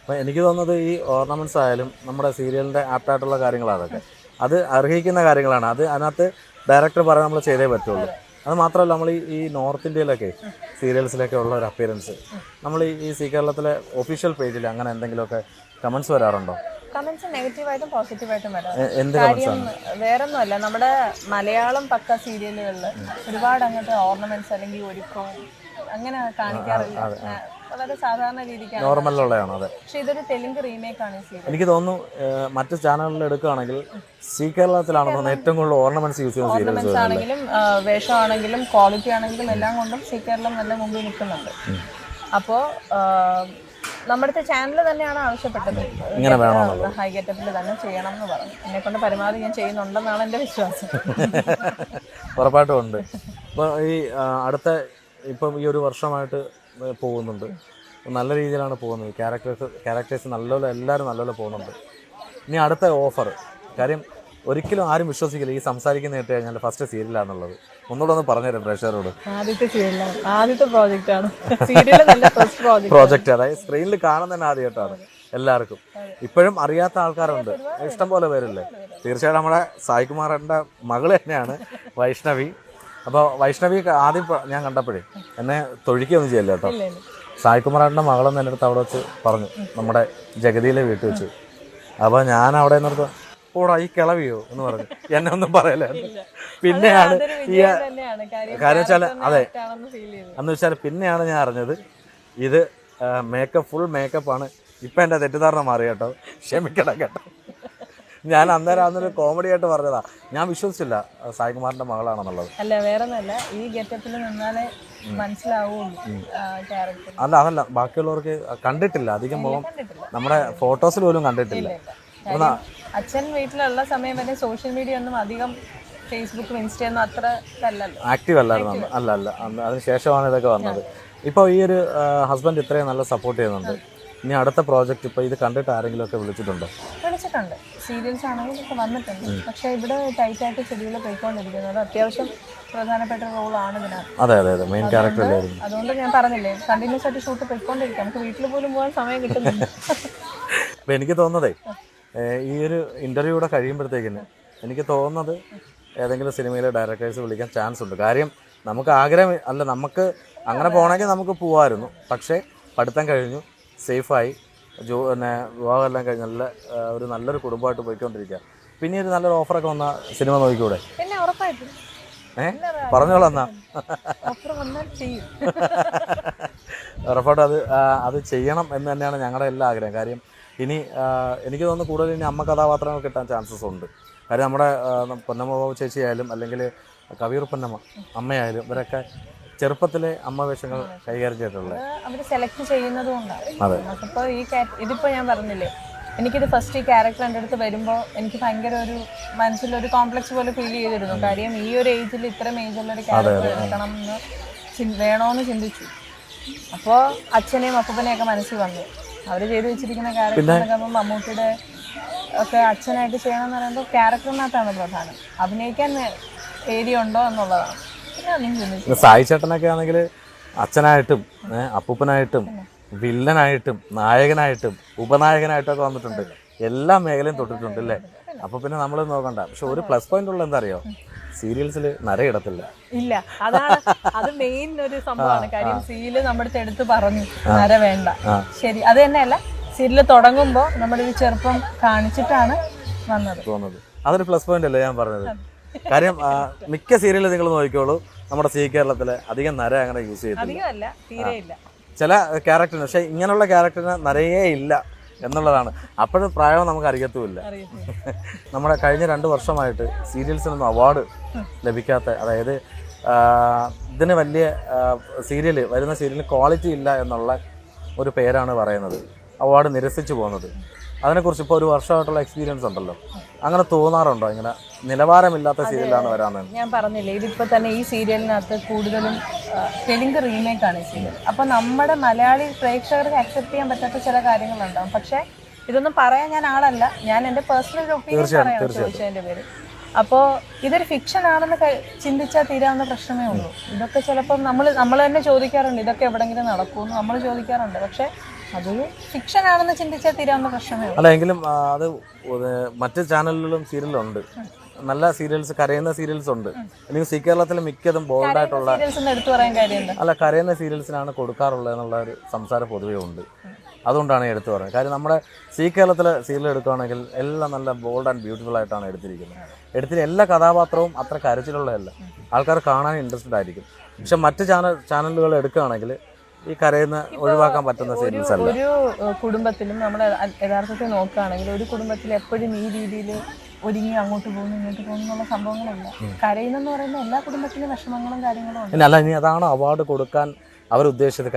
അപ്പോൾ എനിക്ക് തോന്നുന്നത് ഈ ഓർണമെൻറ്റ്സ് ആയാലും നമ്മുടെ സീരിയലിൻ്റെ ആപ്റ്റായിട്ടുള്ള കാര്യങ്ങളാണ് അതൊക്കെ. അത് അർഹിക്കുന്ന കാര്യങ്ങളാണ്. അത് അതിനകത്ത് ഡയറക്ടർ പറയാൻ നമ്മൾ ചെയ്തേ പറ്റുള്ളൂ. അത് മാത്രമല്ല നമ്മൾ ഈ നോർത്ത് ഇന്ത്യയിലൊക്കെ സീരിയൽസിലൊക്കെ ഉള്ള ഒരു അപ്പിയറൻസ് നമ്മൾ ഈ സീ കേരളത്തിലെ ഒഫീഷ്യൽ പേജിൽ അങ്ങനെ എന്തെങ്കിലുമൊക്കെ കമൻസ് വരാറുണ്ടോ? കമന്റ്സ് നെഗറ്റീവായിട്ടും പോസിറ്റീവായിട്ടും വരാം. എന്ത് കാര്യം വേറൊന്നുമല്ല, നമ്മുടെ മലയാളം പക്ക സീരിയലുകളിൽ ഒരുപാട് അങ്ങനത്തെ ഓർണമെന്റ്സ് അല്ലെങ്കിൽ ഒരുക്കവും അങ്ങനെ കാണിക്കാറില്ല. വളരെ സാധാരണ രീതിക്കാണ്, നോർമലുള്ളതാണ് അതെ. പക്ഷെ ഇതൊരു തെലുങ്ക് റീമേക്ക് ആണ് ഈ സീരിയൽ. എനിക്ക് തോന്നുന്നു മറ്റ് ചാനലുകളിൽ എടുക്കുകയാണെങ്കിൽ സീ കേരളത്തിലാണെന്ന് തോന്നുന്നു ഏറ്റവും കൂടുതൽ ഓർണമെന്റ്സ് യൂസ് ചെയ്യുന്ന സീരിയൽസ്. ഓർണമെന്റ്സ് ആണെങ്കിലും വേഷമാണെങ്കിലും ക്വാളിറ്റി ആണെങ്കിലും എല്ലാം കൊണ്ടും സീ കേരളം നല്ല മുമ്പിൽ നിൽക്കുന്നുണ്ട്. അപ്പോൾ നമ്മുടെ ചാനൽ തന്നെയാണ് ആവശ്യപ്പെട്ടത്, ഇങ്ങനെ വേണമെന്നുള്ളത്, ഹൈ ഗെറ്റപ്പിൽ തന്നെ ചെയ്യണം എന്ന് പറഞ്ഞു. എന്നെ കൊണ്ട് പരമാവധി ഞാൻ ചെയ്യുന്നുണ്ടെന്നാണ് എൻ്റെ വിശ്വാസം. ഉറപ്പായിട്ടും ഉണ്ട്. ഇപ്പോൾ ഈ ഇപ്പം ഈ ഒരു വർഷമായിട്ട് പോകുന്നുണ്ട്, നല്ല രീതിയിലാണ് പോകുന്നത്. ക്യാരക്ടേഴ്സ് നല്ലപോലെ എല്ലാവരും നല്ലപോലെ പോകുന്നുണ്ട്. ഇനി അടുത്ത ഓഫർ, കാര്യം ഒരിക്കലും ആരും വിശ്വസിക്കില്ല ഈ സംസാരിക്കുന്ന കേട്ട് കഴിഞ്ഞാൽ ഫസ്റ്റ് സീരിയലാണെന്നുള്ളത്. ഒന്നുകൂടെ ഒന്ന് പറഞ്ഞുതരാം പ്രേക്ഷകരോട്. ആദ്യത്തെ സീരിയലാണ്, ആദ്യത്തെ പ്രോജക്റ്റാണ് സീരിയൽ, നല്ല ഫസ്റ്റ് പ്രോജക്റ്റ്. അതായത് സ്ക്രീനിൽ കാണുന്നതന്നെ ആദ്യമായിട്ടാണ് എല്ലാവർക്കും. ഇപ്പോഴും അറിയാത്ത ആൾക്കാരുണ്ട്, ഇഷ്ടം പോലെ പേരില്ലേ. തീർച്ചയായിട്ടും നമ്മുടെ സായികുമാറിൻ്റെ മകള് തന്നെയാണ് വൈഷ്ണവി. അപ്പോൾ വൈഷ്ണവി ആദ്യം ഞാൻ കണ്ടപ്പോഴേ എന്നെ തൊഴിക്കൊന്നും ചെയ്യല്ല കേട്ടോ. സായികുമാറിൻ്റെ മകളെന്ന് എൻ്റെ അടുത്ത് അവിടെ വെച്ച് പറഞ്ഞു, നമ്മുടെ ജഗതിയിലെ വീട്ടിൽ വെച്ച്. അപ്പോൾ ഞാൻ അവിടെ നിന്നിട്ട് ഓടാ ഈ കിളവിയോ എന്ന് പറഞ്ഞു, എന്നെ ഒന്നും പറയല. പിന്നെയാണ് ഈ കാര്യം വെച്ചാൽ അതെ എന്ന് വെച്ചാൽ പിന്നെയാണ് ഞാൻ അറിഞ്ഞത് ഇത് ഫുൾ മേക്കപ്പാണ്. ഇപ്പം എൻ്റെ തെറ്റിദ്ധാരണ മാറി കേട്ടോ, ക്ഷമിക്കണം കേട്ടോ. ഞാൻ അന്നൊരു കോമഡി ആയിട്ട് പറഞ്ഞതാ, ഞാൻ വിശ്വസിച്ചില്ല സായികുമാറിന്റെ മകളാണെന്നുള്ളത്. അല്ല വേറൊന്നല്ല, ഈ ഗെറ്റപ്പിൽ നിന്നാലേ മനസ്സിലാവുള്ളൂ ക്യാരക്ടർ. അതല്ല ബാക്കിയുള്ളവർക്ക് കണ്ടിട്ടില്ല അധികം മുഖം, നമ്മുടെ ഫോട്ടോസിൽ പോലും കണ്ടിട്ടില്ല. അച്ഛൻ വീട്ടിലുള്ള സമയം വരെ സോഷ്യൽ മീഡിയ ഒന്നും അധികം ഫേസ്ബുക്കും ഇൻസ്റ്റയൊന്നും അത്ര ആക്റ്റീവ് അല്ലായിരുന്നു. അല്ല അതിനുശേഷമാണ് ഇതൊക്കെ വന്നത്. ഇപ്പോൾ ഈ ഒരു ഹസ്ബൻഡ് ഇത്രയും നല്ല സപ്പോർട്ട് ചെയ്യുന്നുണ്ട്. ഇനി അടുത്ത പ്രോജക്റ്റ് ഇപ്പോൾ ഇത് കണ്ടിട്ട് ആരെങ്കിലും ഒക്കെ വിളിച്ചിട്ടുണ്ടോ? വിളിച്ചിട്ടുണ്ട്, സീരിയൽസ് ആണെങ്കിൽ ഇതൊക്കെ വന്നിട്ടുണ്ട്. പക്ഷേ ഇവിടെ ടൈറ്റായിട്ട് ഷെഡ്യൂൾ പോയിക്കൊണ്ടിരിക്കുന്നത് അത്യാവശ്യം പ്രധാനപ്പെട്ട റോളാണ് ഇതിനകത്ത്. അതെ മെയിൻ ക്യാരക്ടർ അല്ലായിരുന്നു. അതുകൊണ്ട് ഞാൻ പറഞ്ഞില്ലേ, കണ്ടിന്യൂസ് ആയിട്ട് ഷൂട്ട് പോയിക്കൊണ്ടിരിക്കാം, നമുക്ക് വീട്ടിൽ പോലും പോകാൻ സമയം കിട്ടുന്നില്ല. അപ്പോൾ എനിക്ക് തോന്നുന്നതേ ഈ ഒരു ഇൻ്റർവ്യൂ കൂടെ കഴിയുമ്പോഴത്തേക്കിന് എനിക്ക് തോന്നുന്നത് ഏതെങ്കിലും സിനിമയിലെ ഡയറക്ടേഴ്സ് വിളിക്കാൻ ചാൻസ് ഉണ്ട്. കാര്യം നമുക്ക് ആഗ്രഹം അല്ല, നമുക്ക് അങ്ങനെ പോകണമെങ്കിൽ നമുക്ക് പോകാമായിരുന്നു. പക്ഷേ പഠിത്തം കഴിഞ്ഞു, സേഫായി, വിവാഹമെല്ലാം കഴിഞ്ഞ് നല്ലൊരു കുടുംബമായിട്ട് പോയിക്കൊണ്ടിരിക്കുക. പിന്നെ ഒരു നല്ലൊരു ഓഫറൊക്കെ വന്ന സിനിമ നോക്കിക്കൂടെ? പിന്നെ ഉറപ്പായിട്ടും പറഞ്ഞോളാം എന്നാ. ഉറപ്പായിട്ടും അത് ചെയ്യണം എന്ന് തന്നെയാണ് ഞങ്ങളുടെ എല്ലാ ആഗ്രഹം. കാര്യം ഇനി എനിക്ക് തോന്നുന്നു കൂടുതൽ ഇനി അമ്മ കഥാപാത്രങ്ങൾ കിട്ടാൻ ചാൻസസ് ഉണ്ട്. കാര്യം നമ്മുടെ പൊന്നമ്മ ചേച്ചിയായാലും അല്ലെങ്കിൽ കവിയൂർ പൊന്നമ്മ അമ്മയായാലും ഇവരൊക്കെ ചെറുപ്പത്തിലെ അമ്മ വേഷങ്ങൾ കൈകാര്യം ചെയ്തിട്ടുള്ളത് അവർ സെലക്ട് ചെയ്യുന്നതും ഉണ്ടാവും. അപ്പോൾ ഇതിപ്പോൾ ഞാൻ പറഞ്ഞില്ലേ, എനിക്കിത് ഫസ്റ്റ് ഈ ക്യാരക്ടർ എൻ്റെ അടുത്ത് വരുമ്പോൾ എനിക്ക് ഭയങ്കര ഒരു മനസ്സിലൊരു കോംപ്ലക്സ് പോലെ ഫീൽ ചെയ്തിരുന്നു. കാര്യം ഈ ഒരു ഏജിൽ ഇത്രയും ഏജുള്ളൊരു ക്യാരക്ടർ എടുക്കണം എന്ന് വേണമെന്ന് ചിന്തിച്ചു. അപ്പോൾ അച്ഛനെയും അപ്പൂപ്പനെയൊക്കെ മനസ്സിൽ വന്നു. അവർ ചെയ്തു വെച്ചിരിക്കുന്ന ക്യാരക്ടറിനൊക്കെ ആകുമ്പോൾ മമ്മൂട്ടിയുടെ ഒക്കെ അച്ഛനായിട്ട് ചെയ്യണമെന്ന് പറയുമ്പോൾ ക്യാരക്ടറിനകത്താണ് പ്രധാനം. അഭിനയിക്കാൻ ഏരിയ ഉണ്ടോ എന്നുള്ളതാണ്. സായി ചേട്ടനൊക്കെ ആണെങ്കിൽ അച്ഛനായിട്ടും അപ്പൂപ്പനായിട്ടും വില്ലനായിട്ടും നായകനായിട്ടും ഉപനായകനായിട്ടും ഒക്കെ വന്നിട്ടുണ്ട്. എല്ലാ മേഖലയും തൊട്ടിട്ടുണ്ട് അല്ലേ? അപ്പൊ പിന്നെ നമ്മൾ നോക്കണ്ട. പക്ഷെ ഒരു പ്ലസ് പോയിന്റ് ഉള്ള എന്താ അറിയോ, സീരിയൽസിൽ നരയിടത്തില്ല. ഇല്ല, അതാണ് അത് മെയിൻ ഒരു സംഭവമാണ്. കാര്യം സീരിയല് നമ്മുടെ അടുത്ത് എടുത്ത് പറഞ്ഞു നര വേണ്ട. ശരി, അത് തന്നെയല്ല, സീരിയല് തുടങ്ങുമ്പോൾ നമ്മുടെ ഒരു ചെറുപ്പം കാണിച്ചിട്ടാണ് വന്നത്. അതൊരു പ്ലസ് പോയിന്റ് അല്ലേ ഞാൻ പറഞ്ഞത്. കാര്യം മിക്ക സീരിയൽ നിങ്ങൾ നോക്കിക്കോളൂ, നമ്മുടെ സീ കേരളത്തില് അധികം നര അങ്ങനെ യൂസ് ചെയ്തില്ല. ചില ക്യാരക്ടറിന്, പക്ഷെ ഇങ്ങനെയുള്ള ക്യാരക്ടറിന് നരയേ ഇല്ല എന്നുള്ളതാണ്. അപ്പോഴും പ്രായം നമുക്ക് അറിയത്തുമില്ല. നമ്മുടെ കഴിഞ്ഞ 2 വർഷമായിട്ട് സീരിയൽസിനൊന്നും അവാർഡ് ലഭിക്കാത്ത, അതായത് ഇതിന് വലിയ വരുന്ന സീരിയലിന് ക്വാളിറ്റി ഇല്ല എന്നുള്ള ഒരു പേരാണ് പറയുന്നത്. അവാർഡ് നിരസിച്ചു പോകുന്നത്. അതിനെക്കുറിച്ച് ഇപ്പോൾ ഒരു വർഷമായിട്ടുള്ള എക്സ്പീരിയൻസ് ഉണ്ടല്ലോ, അങ്ങനെ തോന്നാറുണ്ടോ? ഇങ്ങനെ നിലവാരമില്ലാത്ത സീരിയലാണ് വരാമെന്ന് ഞാൻ പറഞ്ഞില്ലേ, ഇതിപ്പോൾ തന്നെ ഈ സീരിയലിനകത്ത് കൂടുതലും തെലുങ്ക് റീമേക്കാണ് ഈ സീരിയൽ. അപ്പോൾ നമ്മുടെ മലയാളി പ്രേക്ഷകർക്ക് അക്സെപ്റ്റ് ചെയ്യാൻ പറ്റാത്ത ചില കാര്യങ്ങളുണ്ടാകും. പക്ഷേ ഇതൊന്നും പറയാൻ ഞാൻ ആളല്ല, ഞാൻ എൻ്റെ പേഴ്സണൽ ഒപ്പീനിയൻ പറയാൻ ചോദിച്ചതിൻ്റെ പേര്. അപ്പോൾ ഇതൊരു ഫിക്ഷൻ ആണെന്ന് ചിന്തിച്ചാൽ തീരാവുന്ന പ്രശ്നമേ ഉള്ളൂ. ഇതൊക്കെ ചിലപ്പം നമ്മൾ തന്നെ ചോദിക്കാറുണ്ട്, ഇതൊക്കെ എവിടെയെങ്കിലും നടക്കുമെന്ന് നമ്മൾ ചോദിക്കാറുണ്ട്. പക്ഷേ അത് ഫിക്ഷൻ ആണെന്ന് ചിന്തിച്ചാൽ തീരാവുന്ന പ്രശ്നമേ ഉള്ളൂ. അല്ല എങ്കിലും അത് മറ്റ് ചാനലുകളിലും സീരിയലുണ്ട്, നല്ല സീരിയൽസ്, കരയുന്ന സീരിയൽസ് ഉണ്ട്. അല്ലെങ്കിൽ സി കേരളത്തിൽ മിക്കതും ബോൾഡായിട്ടുള്ള സീരിയൽസ് എന്ന് എടുത്തു പറയാൻ കാര്യമുണ്ട്. അല്ല കരയുന്ന സീരിയൽസിനാണ് കൊടുക്കാറുള്ളത് എന്നുള്ള ഒരു സംസാരം പൊതുവേ ഉണ്ട്. അതുകൊണ്ടാണ് എടുത്തു പറയുന്നത്. കാര്യം നമ്മുടെ സി കേരളത്തിലെ സീരിയൽ എടുക്കുകയാണെങ്കിൽ എല്ലാം നല്ല ബോൾഡ് ആൻഡ് ബ്യൂട്ടിഫുൾ ആയിട്ടാണ് എടുത്തിരിക്കുന്നത്. എല്ലാ കഥാപാത്രവും അത്ര കരച്ചിലുള്ളതല്ല, ആൾക്കാർ കാണാൻ ഇൻട്രസ്റ്റഡ് ആയിരിക്കും. പക്ഷെ മറ്റ് ചാനലുകൾ എടുക്കുകയാണെങ്കിൽ ഈ കരയുന്ന ഒഴിവാക്കാൻ പറ്റുന്ന സീരിയൽസ് അല്ല. ഒരു കുടുംബത്തിലും നമ്മൾ യഥാർത്ഥത്തിൽ നോക്കുകയാണെങ്കിൽ ഒരു കുടുംബത്തിൽ എപ്പോഴും ഈ രീതിയിൽ ഒരുങ്ങി അങ്ങോട്ട് പോകുന്നു ഇങ്ങോട്ട് പോകുന്നു എന്നുള്ള സംഭവങ്ങളല്ല. കരയുന്നെന്ന് പറയുന്ന എല്ലാ കുടുംബത്തിലും വിഷമങ്ങളും കാര്യങ്ങളും ഉണ്ട്. അല്ല ഇനി അതാണ് അവാർഡ് കൊടുക്കാൻ അവരുദ്ദേശിച്ചത്,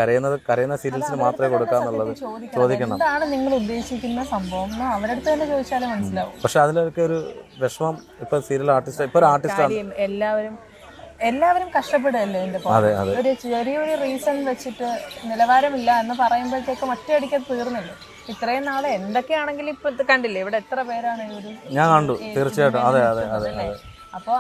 കരയുന്ന സീരിയൽസിന് മാത്രമേ കൊടുക്കാന്നുള്ളത് ചോദിക്കണം. എന്താണ് നിങ്ങൾ ഉദ്ദേശിക്കുന്ന സംഭവം എന്ന് അവരുടെ അടുത്ത് തന്നെ ചോദിച്ചാലേ മനസ്സിലാവും. പക്ഷെ അതിലൊക്കെ ഒരു വിഷമം. ഇപ്പൊ സീരിയൽ ആർട്ടിസ്റ്റ്, ഇപ്പൊ ഒരു ആർട്ടിസ്റ്റ് എല്ലാവരും കഷ്ടപ്പെടുകയല്ലേ എന്റെ ഒരു ചെറിയൊരു റീസൺ വെച്ചിട്ട് നിലവാരമില്ല എന്ന് പറയുമ്പോഴത്തേക്ക് ഒറ്റയടിക്കത് തീർന്നില്ല. ഇത്രയും നാളെ എന്തൊക്കെയാണെങ്കിലും ഇപ്പൊ കണ്ടില്ലേ ഇവിടെ എത്ര പേരാണ് ഞാൻ കണ്ടു തീർച്ചയായിട്ടും. അതെ. അപ്പൊ